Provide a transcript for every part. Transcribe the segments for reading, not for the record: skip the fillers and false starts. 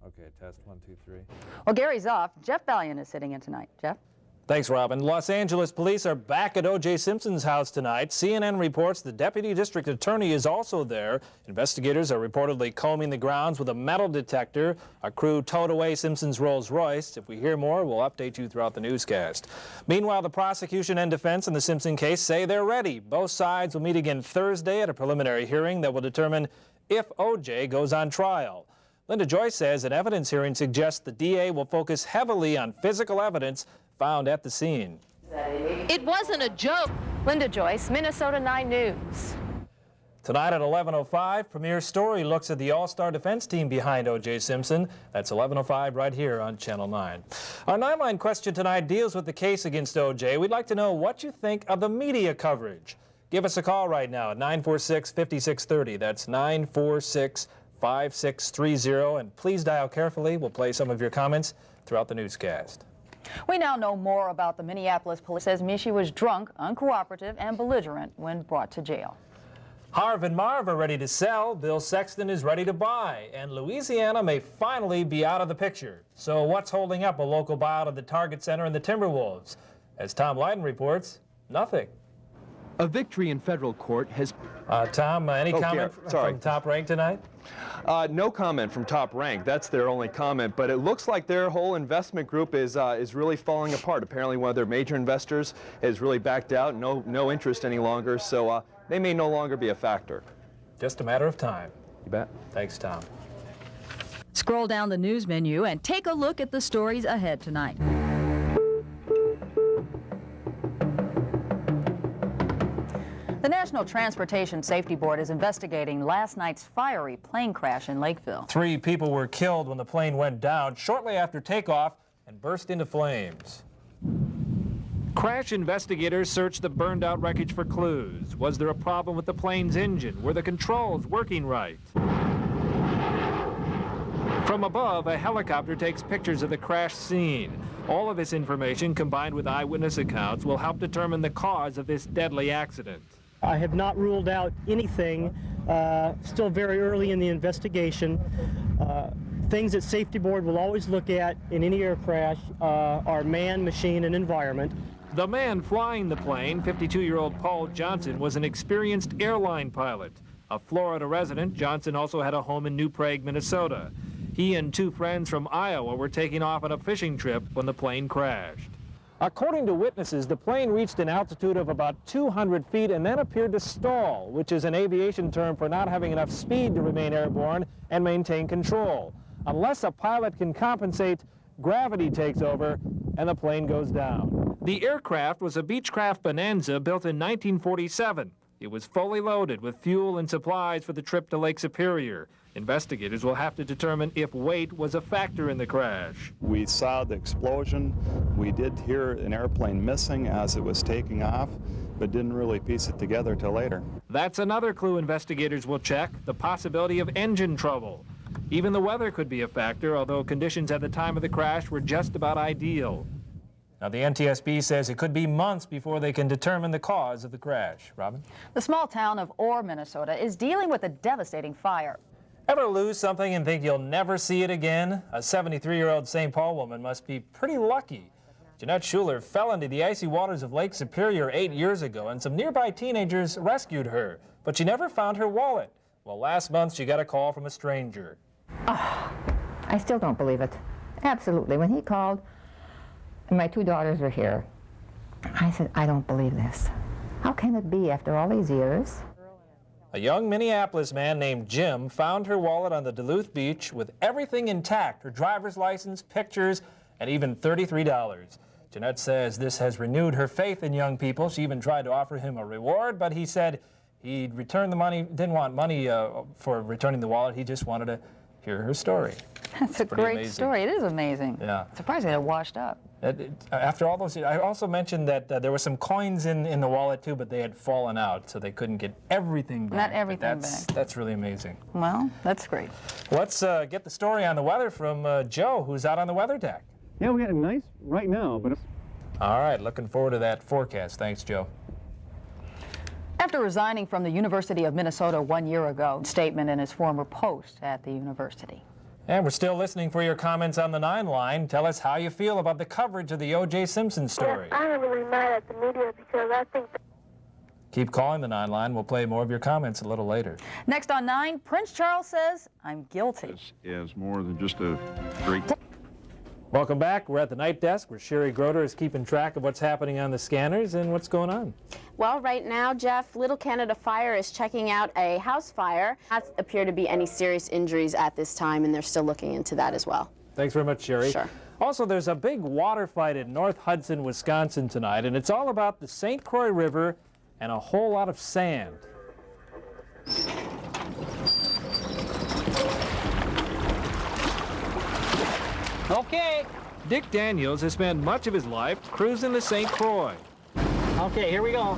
Okay, test 1, 2, 3. Well, Gary's off. Jeff Baillon is sitting in tonight. Jeff? Thanks, Robin. Los Angeles police are back at O.J. Simpson's house tonight. CNN reports the deputy district attorney is also there. Investigators are reportedly combing the grounds with a metal detector. A crew towed away Simpson's Rolls Royce. If we hear more, we'll update you throughout the newscast. Meanwhile, the prosecution and defense in the Simpson case say they're ready. Both sides will meet again Thursday at a preliminary hearing that will determine if O.J. goes on trial. Linda Joyce says an evidence hearing suggests the DA will focus heavily on physical evidence found at the scene. It wasn't a joke. Linda Joyce, Minnesota 9 News. Tonight at 11:05, Premier Story looks at the all-star defense team behind O.J. Simpson. That's 11:05 right here on Channel 9. Our 9-line question tonight deals with the case against O.J. We'd like to know what you think of the media coverage. Give us a call right now at 946-5630. That's 946-5630. And please dial carefully. We'll play some of your comments throughout the newscast. We now know more about the Minneapolis police. Says Mishi was drunk, uncooperative, and belligerent when brought to jail. Harv and Marv are ready to sell, Bill Sexton is ready to buy, and Louisiana may finally be out of the picture. So what's holding up a local buyout of the Target Center and the Timberwolves? As Tom Lydon reports, nothing. A victory in federal court has... Tom, any comment from Top Rank tonight? No comment from Top Rank. That's their only comment. But it looks like their whole investment group is really falling apart. Apparently, one of their major investors has really backed out. No interest any longer. So they may no longer be a factor. Just a matter of time. You bet. Thanks, Tom. Scroll down the news menu and take a look at the stories ahead tonight. The National Transportation Safety Board is investigating last night's fiery plane crash in Lakeville. 3 people were killed when the plane went down shortly after takeoff and burst into flames. Crash investigators searched the burned-out wreckage for clues. Was there a problem with the plane's engine? Were the controls working right? From above, a helicopter takes pictures of the crash scene. All of this information, combined with eyewitness accounts, will help determine the cause of this deadly accident. I have not ruled out anything, still very early in the investigation. Things that Safety Board will always look at in any air crash are man, machine, and environment. The man flying the plane, 52-year-old Paul Johnson, was an experienced airline pilot. A Florida resident, Johnson also had a home in New Prague, Minnesota. He and 2 friends from Iowa were taking off on a fishing trip when the plane crashed. According to witnesses, the plane reached an altitude of about 200 feet and then appeared to stall, which is an aviation term for not having enough speed to remain airborne and maintain control. Unless a pilot can compensate, gravity takes over and the plane goes down. The aircraft was a Beechcraft Bonanza built in 1947. It was fully loaded with fuel and supplies for the trip to Lake Superior. Investigators will have to determine if weight was a factor in the crash. We saw the explosion. We did hear an airplane missing as it was taking off, but didn't really piece it together till later. That's another clue investigators will check, the possibility of engine trouble. Even the weather could be a factor, although conditions at the time of the crash were just about ideal. Now, the NTSB says it could be months before they can determine the cause of the crash. Robin? The small town of Orr, Minnesota, is dealing with a devastating fire. Ever lose something and think you'll never see it again? A 73-year-old St. Paul woman must be pretty lucky. Jeanette Schuler fell into the icy waters of Lake Superior 8 years ago, and some nearby teenagers rescued her, but she never found her wallet. Well, last month she got a call from a stranger. Oh, I still don't believe it. Absolutely. When he called, and my 2 daughters were here, I said, I don't believe this. How can it be after all these years? A young Minneapolis man named Jim found her wallet on the Duluth beach with everything intact, her driver's license, pictures, and even $33. Jeanette says this has renewed her faith in young people. She even tried to offer him a reward, but he said he'd return the money, didn't want money for returning the wallet. He just wanted to hear her story. That's a great story. It is amazing. Yeah. Surprising it washed up. After all those years, I also mentioned that there were some coins in the wallet too, but they had fallen out, so they couldn't get everything back. Not everything back. That's really amazing. Well, that's great. Let's get the story on the weather from Joe, who's out on the weather deck. Yeah, we got it nice right now, but... All right, looking forward to that forecast. Thanks, Joe. After resigning from the University of Minnesota 1 year ago, statement in his former post at the university. And we're still listening for your comments on the 9 line. Tell us how you feel about the coverage of the O.J. Simpson story. Yes, I am really mad at the media because I think that... Keep calling the 9 line. We'll play more of your comments a little later. Next on 9, Prince Charles says, I'm guilty. This is more than just a great... Welcome back. We're at the night desk where Sherry Groder is keeping track of what's happening on the scanners and what's going on. Well, right now, Jeff, Little Canada Fire is checking out a house fire. Not appear to be any serious injuries at this time, and they're still looking into that as well. Thanks very much, Sherry. Sure. Also, there's a big water fight in North Hudson, Wisconsin tonight, and it's all about the St. Croix River and a whole lot of sand. Okay. Dick Daniels has spent much of his life cruising the St. Croix. Okay, here we go.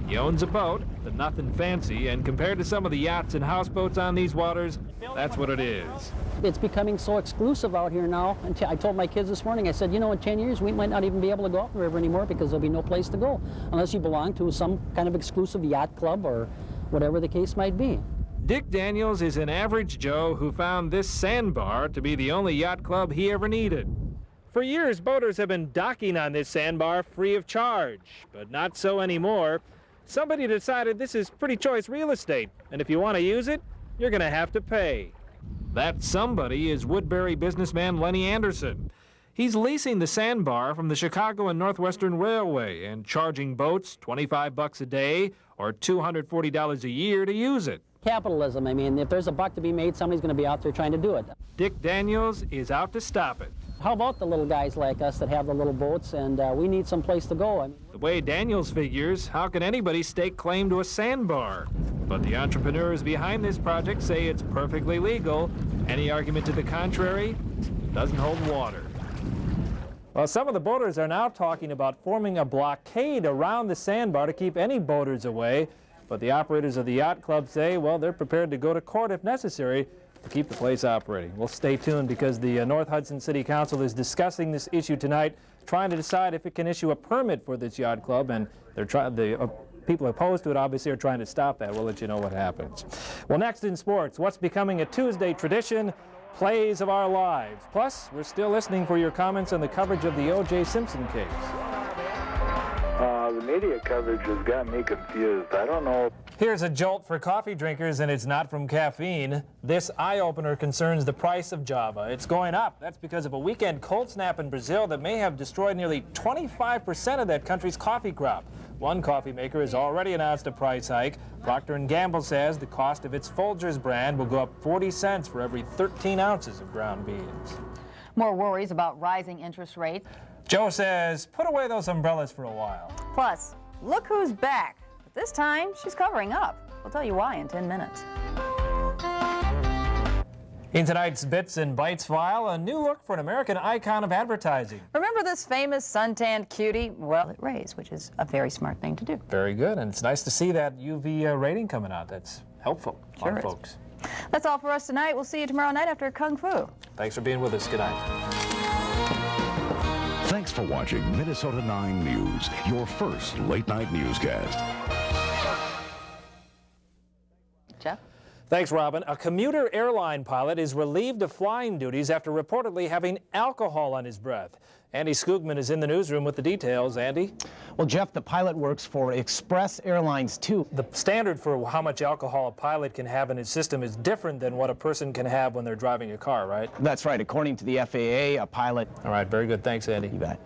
He owns a boat, but nothing fancy, and compared to some of the yachts and houseboats on these waters, that's what it is. It's becoming so exclusive out here now. And I told my kids this morning, I said, you know, in 10 years we might not even be able to go up the river anymore because there'll be no place to go unless you belong to some kind of exclusive yacht club or whatever the case might be. Dick Daniels is an average Joe who found this sandbar to be the only yacht club he ever needed. For years, boaters have been docking on this sandbar free of charge, but not so anymore. Somebody decided this is pretty choice real estate, and if you want to use it, you're going to have to pay. That somebody is Woodbury businessman Lenny Anderson. He's leasing the sandbar from the Chicago and Northwestern Railway and charging boats $25 a day or $240 a year to use it. Capitalism, I mean, if there's a buck to be made, somebody's going to be out there trying to do it. Dick Daniels is out to stop it. How about the little guys like us that have the little boats and we need some place to go? I mean, the way Daniels figures, how can anybody stake claim to a sandbar? But the entrepreneurs behind this project say it's perfectly legal. Any argument to the contrary doesn't hold water. Well, some of the boaters are now talking about forming a blockade around the sandbar to keep any boaters away. But the operators of the yacht club say, well, they're prepared to go to court if necessary to keep the place operating. We'll stay tuned because the North Hudson City Council is discussing this issue tonight, trying to decide if it can issue a permit for this yacht club, and the people opposed to it obviously are trying to stop that. We'll let you know what happens. Well, next in sports, what's becoming a Tuesday tradition, plays of our lives. Plus, we're still listening for your comments on the coverage of the O.J. Simpson case. The media coverage has got me confused. I don't know. Here's a jolt for coffee drinkers, and it's not from caffeine. This eye-opener concerns the price of Java. It's going up. That's because of a weekend cold snap in Brazil that may have destroyed nearly 25% of that country's coffee crop. One coffee maker has already announced a price hike. Procter & Gamble says the cost of its Folgers brand will go up 40 cents for every 13 ounces of ground beans. More worries about rising interest rates. Joe says, put away those umbrellas for a while. Plus, look who's back. But this time, she's covering up. We'll tell you why in 10 minutes. In tonight's Bits and Bytes file, a new look for an American icon of advertising. Remember this famous suntanned cutie? Well, it rays, which is a very smart thing to do. Very good, and it's nice to see that UV rating coming out. That's helpful. Sure a lot of is. folks. That's all for us tonight. We'll see you tomorrow night after Kung Fu. Thanks for being with us. Good night. Thanks for watching Minnesota 9 News, your first late-night newscast. Jeff? Thanks, Robin. A commuter airline pilot is relieved of flying duties after reportedly having alcohol on his breath. Andy Skoogman is in the newsroom with the details. Andy? Well, Jeff, the pilot works for Express Airlines, too. The standard for how much alcohol a pilot can have in his system is different than what a person can have when they're driving a car, right? That's right. According to the FAA, a pilot... All right, very good. Thanks, Andy. You bet.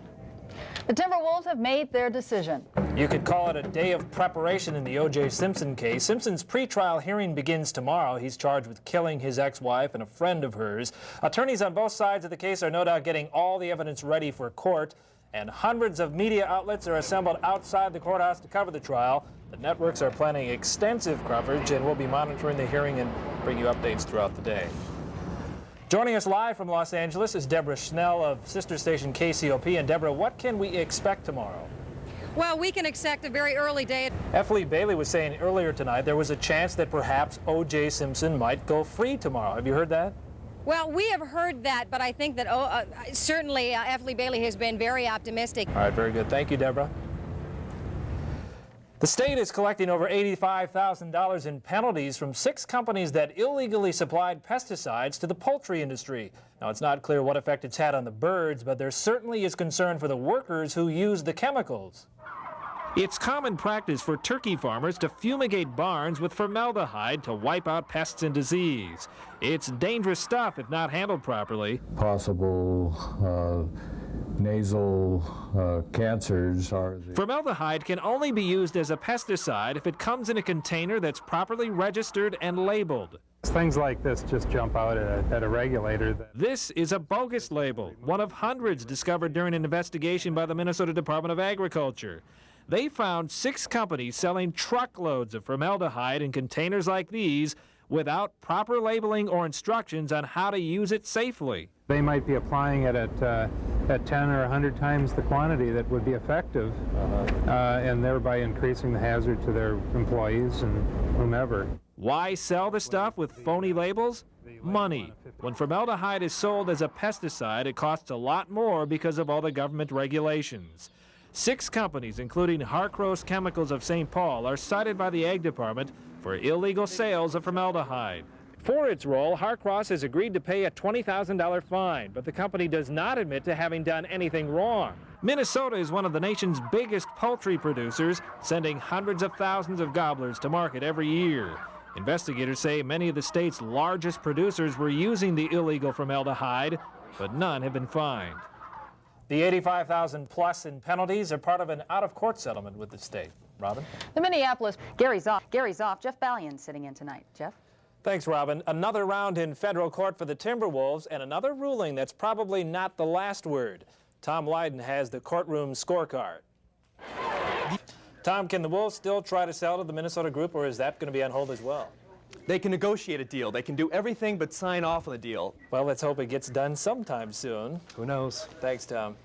The Timberwolves have made their decision. You could call it a day of preparation in the O.J. Simpson case. Simpson's pretrial hearing begins tomorrow. He's charged with killing his ex-wife and a friend of hers. Attorneys on both sides of the case are no doubt getting all the evidence ready for court, and hundreds of media outlets are assembled outside the courthouse to cover the trial. The networks are planning extensive coverage, and we'll be monitoring the hearing and bring you updates throughout the day. Joining us live from Los Angeles is Deborah Schnell of sister station KCOP. And Deborah, what can we expect tomorrow? Well, we can expect a very early day. F. Lee Bailey was saying earlier tonight there was a chance that perhaps O.J. Simpson might go free tomorrow. Have you heard that? Well, we have heard that, but I think that certainly F. Lee Bailey has been very optimistic. All right, very good. Thank you, Deborah. The state is collecting over $85,000 in penalties from 6 companies that illegally supplied pesticides to the poultry industry. Now, it's not clear what effect it's had on the birds, but there certainly is concern for the workers who use the chemicals. It's common practice for turkey farmers to fumigate barns with formaldehyde to wipe out pests and disease. It's dangerous stuff if not handled properly. Possible nasal cancers are... Formaldehyde can only be used as a pesticide if it comes in a container that's properly registered and labeled. Things like this just jump out at a regulator. This is a bogus label, one of hundreds discovered during an investigation by the Minnesota Department of Agriculture. They found 6 companies selling truckloads of formaldehyde in containers like these without proper labeling or instructions on how to use it safely. They might be applying it at 10 or 100 times the quantity that would be effective, and thereby increasing the hazard to their employees and whomever. Why sell the stuff with phony labels? Money. When formaldehyde is sold as a pesticide, it costs a lot more because of all the government regulations. 6 companies, including Harcross Chemicals of St. Paul, are cited by the Ag Department for illegal sales of formaldehyde. For its role, Harcross has agreed to pay a $20,000 fine, but the company does not admit to having done anything wrong. Minnesota is one of the nation's biggest poultry producers, sending hundreds of thousands of gobblers to market every year. Investigators say many of the state's largest producers were using the illegal formaldehyde, but none have been fined. The $85,000 plus in penalties are part of an out-of-court settlement with the state. Robin? The Minneapolis, Gary's off. Jeff Baillon sitting in tonight. Jeff? Thanks, Robin. Another round in federal court for the Timberwolves and another ruling that's probably not the last word. Tom Lydon has the courtroom scorecard. Tom, can the Wolves still try to sell to the Minnesota group, or is that going to be on hold as well? They can negotiate a deal. They can do everything but sign off on the deal. Well, let's hope it gets done sometime soon. Who knows? Thanks, Tom.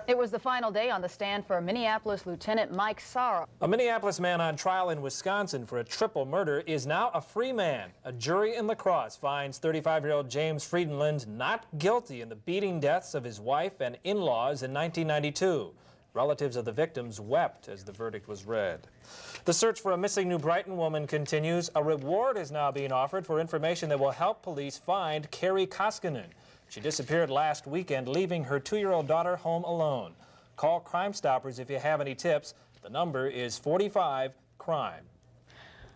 It was the final day on the stand for Minneapolis Lieutenant Mike Sarra. A Minneapolis man on trial in Wisconsin for a triple murder is now a free man. A jury in La Crosse finds 35-year-old James Friedenlund not guilty in the beating deaths of his wife and in-laws in 1992. Relatives of the victims wept as the verdict was read. The search for a missing New Brighton woman continues. A reward is now being offered for information that will help police find Carrie Koskinen. She disappeared last weekend, leaving her 2-year-old daughter home alone. Call Crime Stoppers if you have any tips. The number is 45-CRIME.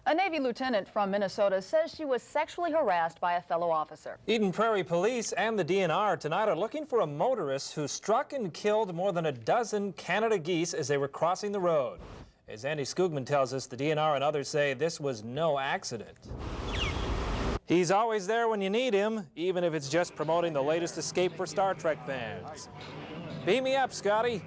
A Navy lieutenant from Minnesota says she was sexually harassed by a fellow officer. Eden Prairie Police and the DNR tonight are looking for a motorist who struck and killed more than a dozen Canada geese as they were crossing the road. As Andy Skoogman tells us, the DNR and others say this was no accident. He's always there when you need him, even if it's just promoting the latest escape for Star Trek fans. Beam me up, Scotty.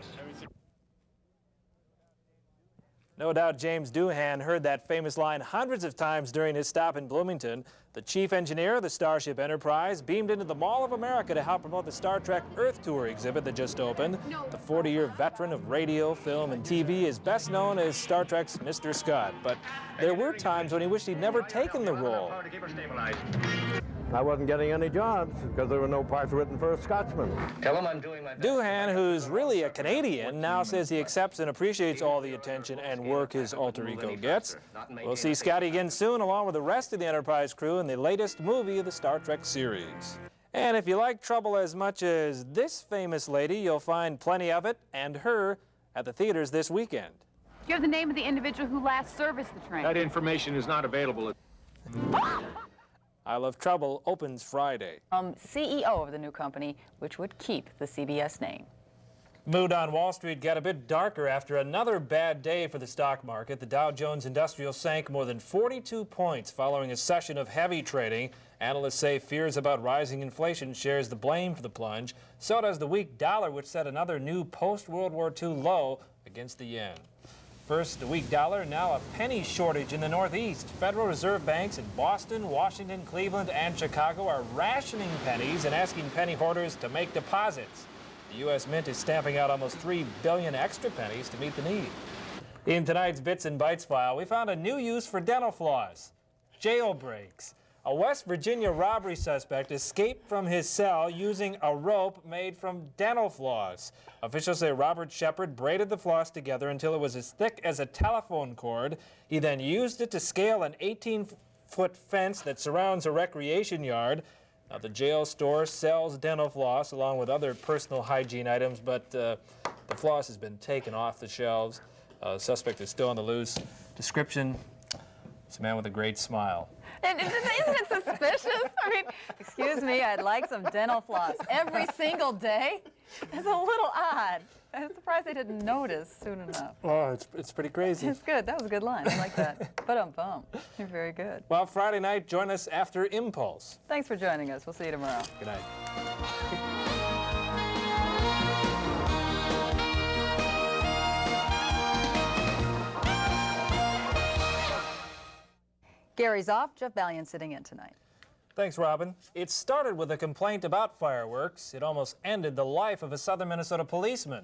No doubt James Doohan heard that famous line hundreds of times during his stop in Bloomington. The chief engineer of the Starship Enterprise beamed into the Mall of America to help promote the Star Trek Earth Tour exhibit that just opened. The 40-year veteran of radio, film, and TV is best known as Star Trek's Mr. Scott, but there were times when he wished he'd never taken the role. I wasn't getting any jobs because there were no parts written for a Scotsman. Tell him I'm doing my best. Doohan, who's really a Canadian, now says he accepts and appreciates all the attention and work his alter ego gets. We'll see Scotty again soon, along with the rest of the Enterprise crew in the latest movie of the Star Trek series. And if you like trouble as much as this famous lady, you'll find plenty of it and her at the theaters this weekend. Do you have the name of the individual who last serviced the train? That information is not available. I Love Trouble opens Friday. CEO of the new company, which would keep the CBS name. Mood on Wall Street got a bit darker after another bad day for the stock market. The Dow Jones Industrial sank more than 42 points following a session of heavy trading. Analysts say fears about rising inflation shares the blame for the plunge. So does the weak dollar, which set another new post-World War II low against the yen. First, the weak dollar, now a penny shortage in the Northeast. Federal Reserve banks in Boston, Washington, Cleveland, and Chicago are rationing pennies and asking penny hoarders to make deposits. The U.S. Mint is stamping out almost 3 billion extra pennies to meet the need. In tonight's Bits and Bytes file, we found a new use for dental floss: jailbreaks. A West Virginia robbery suspect escaped from his cell using a rope made from dental floss. Officials say Robert Shepard braided the floss together until it was as thick as a telephone cord. He then used it to scale an 18-foot fence that surrounds a recreation yard. Now, the jail store sells dental floss along with other personal hygiene items, but the floss has been taken off the shelves. The suspect is still on the loose. Description, it's a man with a great smile. Isn't it suspicious? I mean, excuse me, I'd like some dental floss every single day. It's a little odd. I'm surprised they didn't notice soon enough. Oh, it's pretty crazy. It's good. That was a good line. I like that. Ba-dum-bum. You're very good. Well, Friday night, join us after Impulse. Thanks for joining us. We'll see you tomorrow. Good night. Gary's off. Jeff Baillon sitting in tonight. Thanks, Robin. It started with a complaint about fireworks. It almost ended the life of a southern Minnesota policeman.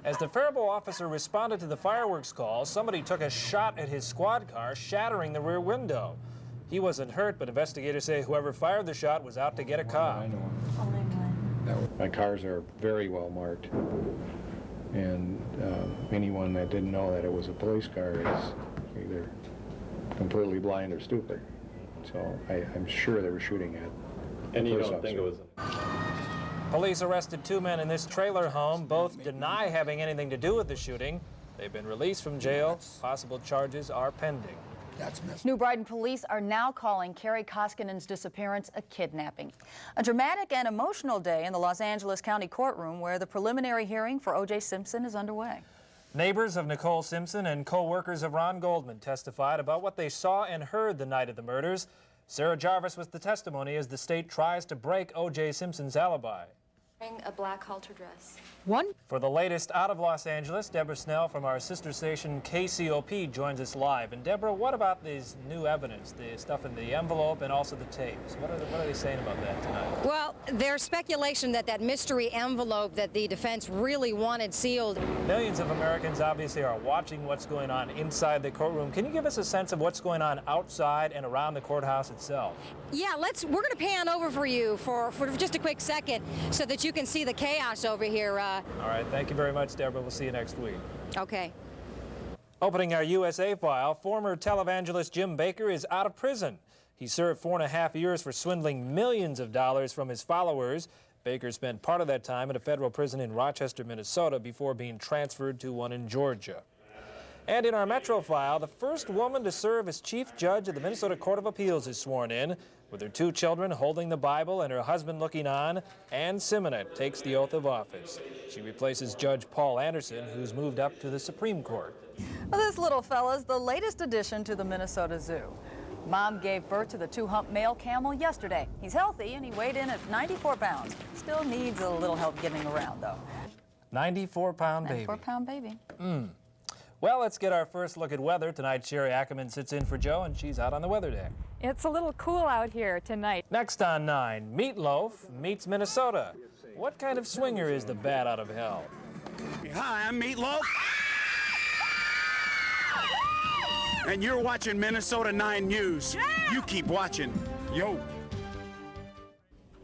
As the Faribault officer responded to the fireworks call, somebody took a shot at his squad car, shattering the rear window. He wasn't hurt, but investigators say whoever fired the shot was out to get a cop. My cars are very well marked, and anyone that didn't know that it was a police car is either completely blind or stupid. So I'm sure they were shooting at And you don't think it was? Police arrested 2 men in this trailer home. Both deny having anything to do with the shooting. They've been released from jail. Possible charges are pending. New Brighton police are now calling Carrie Koskinen's disappearance a kidnapping. A dramatic and emotional day in the Los Angeles County courtroom where the preliminary hearing for O.J. Simpson is underway. Neighbors of Nicole Simpson and co-workers of Ron Goldman testified about what they saw and heard the night of the murders. Sarah Jarvis was the testimony as the state tries to break O.J. Simpson's alibi. Wearing a black halter dress. For the latest out of Los Angeles, Deborah Snell from our sister station KCOP joins us live. And Deborah, what about these new evidence, the stuff in the envelope and also the tapes? What are they saying about that tonight? Well, there's speculation that that mystery envelope that the defense really wanted sealed. Millions of Americans obviously are watching what's going on inside the courtroom. Can you give us a sense of what's going on outside and around the courthouse itself? Yeah, we're going to pan over for you for just a quick second so that you can see the chaos over here. All right, thank you very much, Deborah. We'll see you next week. Okay. Opening our USA file, former televangelist Jim Bakker is out of prison. He served 4.5 years for swindling millions of dollars from his followers. Bakker spent part of that time at a federal prison in Rochester, Minnesota, before being transferred to one in Georgia. And in our Metro file, the first woman to serve as chief judge of the Minnesota Court of Appeals is sworn in. With her 2 children holding the Bible and her husband looking on, Ann Simonet takes the oath of office. She replaces Judge Paul Anderson, who's moved up to the Supreme Court. Well, this little fella's the latest addition to the Minnesota Zoo. Mom gave birth to the 2-hump male camel yesterday. He's healthy and he weighed in at 94 pounds. Still needs a little help getting around, though. 94-pound baby. 94-pound baby. Well, let's get our first look at weather. Tonight, Sherry Ackerman sits in for Joe, and she's out on the weather deck. It's a little cool out here tonight. Next on 9, Meatloaf meets Minnesota. What kind of swinger is the bat out of hell? Hi, I'm Meatloaf. And you're watching Minnesota 9 News. Yeah! You keep watching. Yo.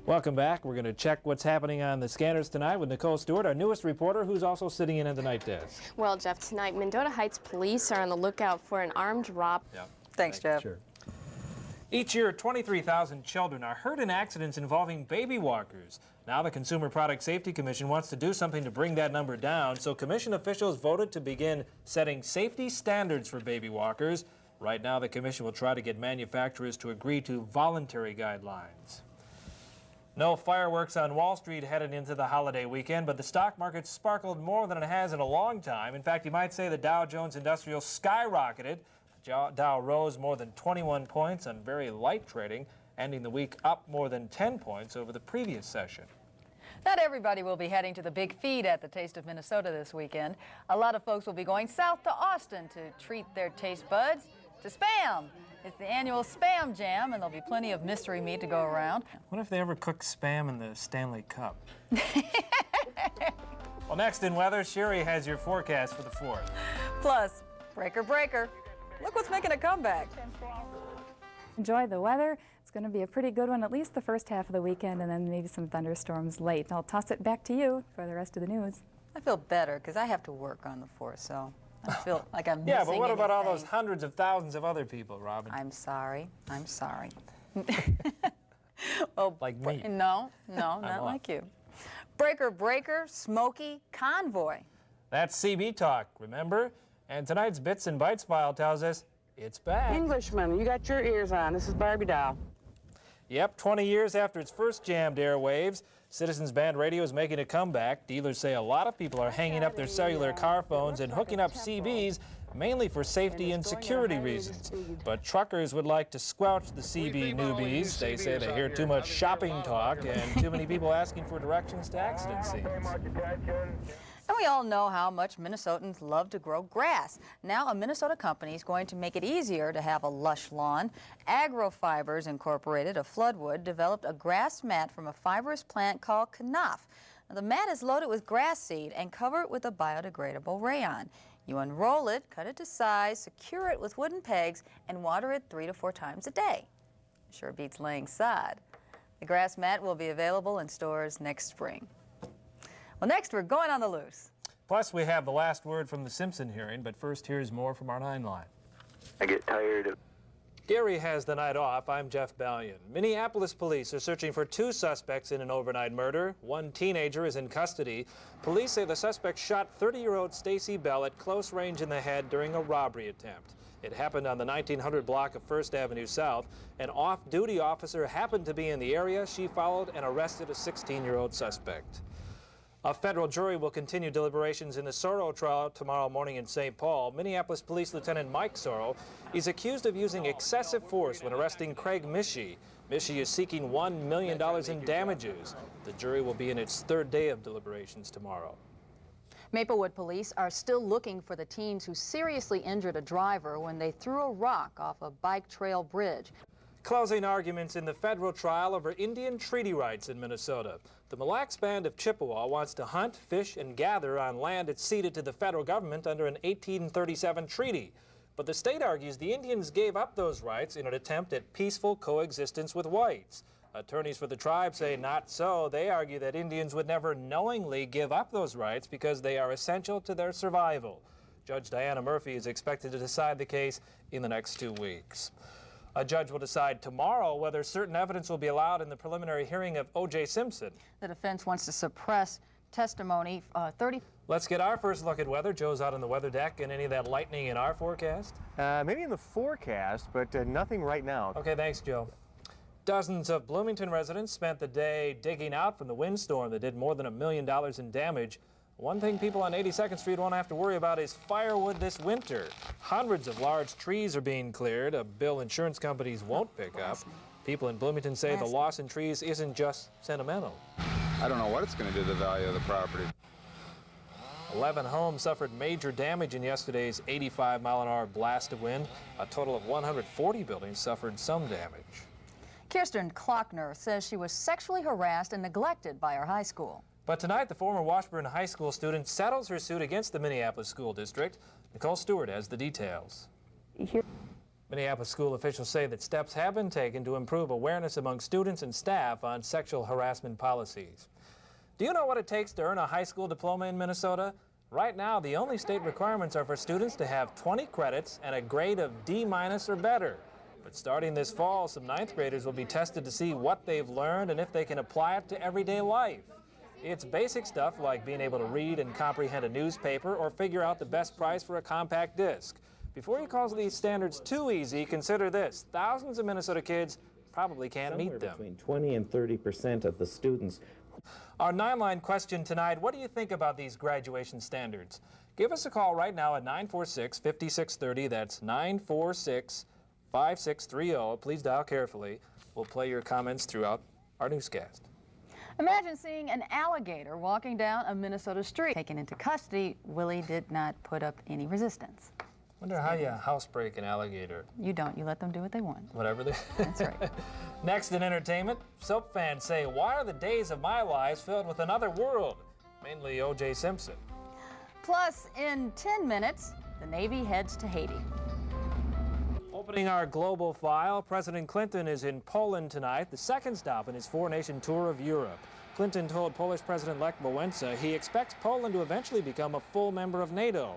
Welcome back. We're going to check what's happening on the scanners tonight with Nicole Stewart, our newest reporter, who's also sitting in at the night desk. Well, Jeff, tonight, Mendota Heights police are on the lookout for an armed robber. Yeah. Thanks, Jeff. Sure. Each year, 23,000 children are hurt in accidents involving baby walkers. Now the Consumer Product Safety Commission wants to do something to bring that number down, so commission officials voted to begin setting safety standards for baby walkers. Right now, the commission will try to get manufacturers to agree to voluntary guidelines. No fireworks on Wall Street headed into the holiday weekend, but the stock market sparkled more than it has in a long time. In fact, you might say the Dow Jones Industrial skyrocketed. Dow rose more than 21 points on very light trading, ending the week up more than 10 points over the previous session. Not everybody will be heading to the big feed at the Taste of Minnesota this weekend. A lot of folks will be going south to Austin to treat their taste buds to Spam. It's the annual Spam Jam, and there'll be plenty of mystery meat to go around. What if they ever cook Spam in the Stanley Cup? Well, next in weather, Sherry has your forecast for the 4th. Plus, breaker. Look what's making a comeback. Enjoy the weather. It's going to be a pretty good one, at least the first half of the weekend, and then maybe some thunderstorms late. I'll toss it back to you for the rest of the news. I feel better because I have to work on the 4th, so I feel like I'm missing Yeah, but what about all anything. those hundreds of thousands of other people, Robin? I'm sorry. I'm sorry. Well, like me. No, not like you. Breaker, breaker, Smokey, convoy. That's CB talk, remember? And tonight's Bits and Bytes file tells us it's back. Englishman, you got your ears on. This is Barbie Doll. Yep, 20 years after its first jammed airwaves, Citizens Band Radio is making a comeback. Dealers say a lot of people are hanging up their cellular car phones and hooking up CBs, mainly for safety and security reasons. But truckers would like to squelch the CB newbies. They say they hear too much shopping talk and too many people asking for directions to accident scenes. And we all know how much Minnesotans love to grow grass. Now a Minnesota company is going to make it easier to have a lush lawn. Agrofibers Incorporated of Floodwood developed a grass mat from a fibrous plant called knaf. Now, the mat is loaded with grass seed and covered with a biodegradable rayon. You unroll it, cut it to size, secure it with wooden pegs, and water it 3 to 4 times a day. Sure beats laying sod. The grass mat will be available in stores next spring. Well, next, we're going on the loose. Plus, we have the last word from the Simpson hearing, but first, here's more from our 9 line. I get tired of... Gary has the night off. I'm Jeff Baillon. Minneapolis police are searching for 2 suspects in an overnight murder. 1 teenager is in custody. Police say the suspect shot 30-year-old Stacy Bell at close range in the head during a robbery attempt. It happened on the 1900 block of 1st Avenue South. An off-duty officer happened to be in the area. She followed and arrested a 16-year-old suspect. A federal jury will continue deliberations in the Sorrow trial tomorrow morning in St. Paul. Minneapolis Police Lieutenant Mike Sorrow is accused of using excessive force when arresting Craig Mischie. Mischie is seeking $1 million in damages. The jury will be in its 3rd day of deliberations tomorrow. Maplewood police are still looking for the teens who seriously injured a driver when they threw a rock off a bike trail bridge. Closing arguments in the federal trial over Indian treaty rights in Minnesota. The Mille Lacs Band of Chippewa wants to hunt, fish, and gather on land it ceded to the federal government under an 1837 treaty. But the state argues the Indians gave up those rights in an attempt at peaceful coexistence with whites. Attorneys for the tribe say not so. They argue that Indians would never knowingly give up those rights because they are essential to their survival. Judge Diana Murphy is expected to decide the case in the next 2 weeks. A judge will decide tomorrow whether certain evidence will be allowed in the preliminary hearing of O.J. Simpson. The defense wants to suppress testimony. Let's get our first look at weather. Joe's out on the weather deck. And any of that lightning in our forecast? Maybe in the forecast, but nothing right now. Okay, thanks, Joe. Dozens of Bloomington residents spent the day digging out from the windstorm that did more than $1 million in damage. One thing people on 82nd Street won't have to worry about is firewood this winter. Hundreds of large trees are being cleared, a bill insurance companies won't pick up. People in Bloomington say the loss in trees isn't just sentimental. I don't know what it's going to do to the value of the property. 11 homes suffered major damage in yesterday's 85-mile-an-hour blast of wind. A total of 140 buildings suffered some damage. Kirsten Klockner says she was sexually harassed and neglected by her high school. But tonight, the former Washburn High School student settles her suit against the Minneapolis School District. Nicole Stewart has the details. Minneapolis school officials say that steps have been taken to improve awareness among students and staff on sexual harassment policies. Do you know what it takes to earn a high school diploma in Minnesota? Right now, the only state requirements are for students to have 20 credits and a grade of D- or better. But starting this fall, some 9th graders will be tested to see what they've learned and if they can apply it to everyday life. It's basic stuff like being able to read and comprehend a newspaper or figure out the best price for a compact disc. Before you call these standards too easy, consider this. Thousands of Minnesota kids probably can't meet them. Between 20 and 30% of the students. Our 9-line question tonight, what do you think about these graduation standards? Give us a call right now at 946-5630. That's 946-5630. Please dial carefully. We'll play your comments throughout our newscast. Imagine seeing an alligator walking down a Minnesota street. Taken into custody, Willie did not put up any resistance. Wonder how you housebreak an alligator. You don't. You let them do what they want. Whatever they... That's right. Next in entertainment, soap fans say, why are the days of my lives filled with another world? Mainly O.J. Simpson. Plus, in 10 minutes, the Navy heads to Haiti. Opening our global file, President Clinton is in Poland tonight, the second stop in his four-nation tour of Europe. Clinton told Polish President Lech Wałęsa he expects Poland to eventually become a full member of NATO.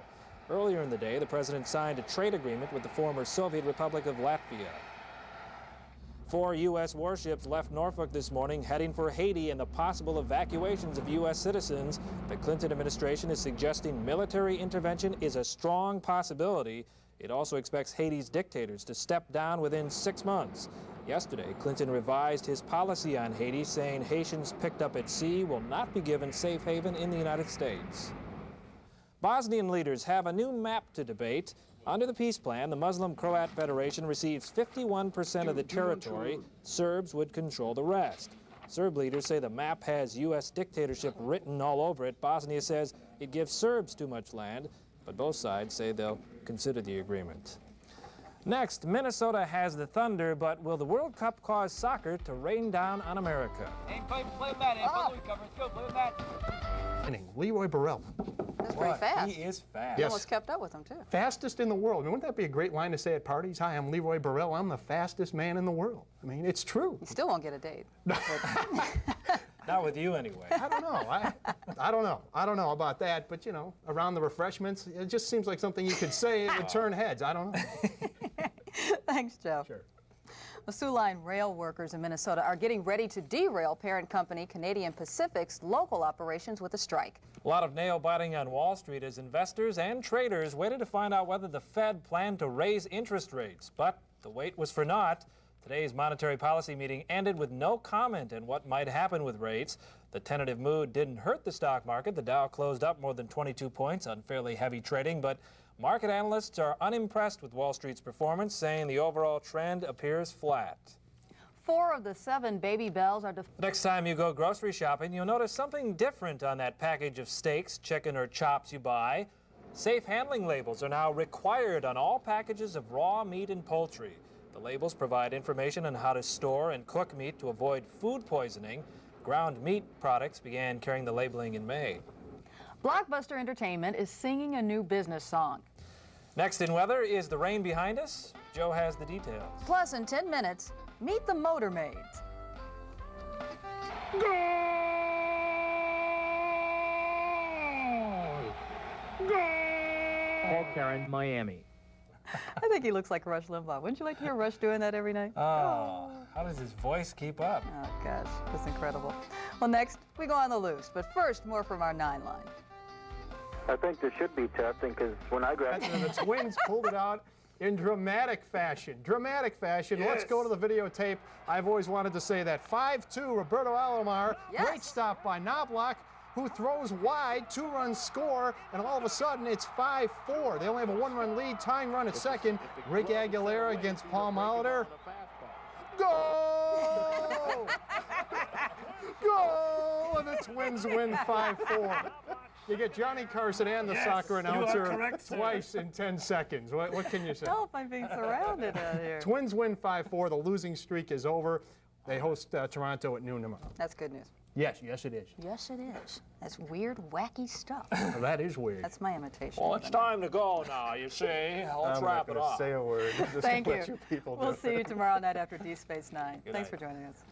Earlier in the day, the president signed a trade agreement with the former Soviet Republic of Latvia. 4 U.S. warships left Norfolk this morning heading for Haiti and the possible evacuations of U.S. citizens. The Clinton administration is suggesting military intervention is a strong possibility. It also expects Haiti's dictators to step down within 6 months. Yesterday, Clinton revised his policy on Haiti, saying Haitians picked up at sea will not be given safe haven in the United States. Bosnian leaders have a new map to debate. Under the peace plan, the Muslim Croat Federation receives 51% of the territory. Serbs would control the rest. Serb leaders say the map has U.S. dictatorship written all over it. Bosnia says it gives Serbs too much land, but both sides say they'll consider the agreement. Next, Minnesota has the Thunder, but will the World Cup cause soccer to rain down on America? Leroy Burrell. That's pretty fast. He is fast. He almost kept up with him, too. Fastest in the world. I mean, wouldn't that be a great line to say at parties? Hi, I'm Leroy Burrell. I'm the fastest man in the world. I mean, it's true. You still won't get a date. Not with you, anyway. I don't know. I don't know about that, but, you know, around the refreshments, it just seems like something you could say. It would turn heads. I don't know. Thanks, Jeff. Sure. The Soo Line rail workers in Minnesota are getting ready to derail parent company Canadian Pacific's local operations with a strike. A lot of nail-biting on Wall Street as investors and traders waited to find out whether the Fed planned to raise interest rates. But the wait was for naught. Today's monetary policy meeting ended with no comment on what might happen with rates. The tentative mood didn't hurt the stock market. The Dow closed up more than 22 points on fairly heavy trading, but market analysts are unimpressed with Wall Street's performance, saying the overall trend appears flat. 4 of the 7 baby bells are... Next time you go grocery shopping, you'll notice something different on that package of steaks, chicken, or chops you buy. Safe handling labels are now required on all packages of raw meat and poultry. The labels provide information on how to store and cook meat to avoid food poisoning. Ground meat products began carrying the labeling in May. Blockbuster Entertainment is singing a new business song. Next in weather, is the rain behind us? Joe has the details. Plus, in 10 minutes, meet the Motor Maids. Paul Karen, Miami. I think he looks like Rush Limbaugh. Wouldn't you like to hear Rush doing that every night? Oh, how does his voice keep up? Oh, gosh, that's incredible. Well, next, we go on the loose. But first, more from our 9 line. I think there should be testing because when I graduated... The Twins pulled it out in dramatic fashion. Dramatic fashion. Yes. Let's go to the videotape. I've always wanted to say that. 5-2, Roberto Alomar. Yes. Great stop by Knobloch, who throws wide, 2-run score, and all of a sudden it's 5-4. They only have a 1-run lead, tying run at second. Rick Aguilera against Paul Molitor. Goal! Goal! And the Twins win 5-4. You get Johnny Carson and the soccer announcer twice in 10 seconds. What can you say? Help, I'm being surrounded out here. Twins win 5-4. The losing streak is over. They host Toronto at noon tomorrow. That's good news. Yes, it is. Yes, it is. That's weird, wacky stuff. Well, that is weird. That's my imitation. Well, it's time to go now, you see. Let's wrap it up. Say a word. Just Thank let you. people We'll do see it. you tomorrow night after D Space 9. Good Thanks night. for joining us.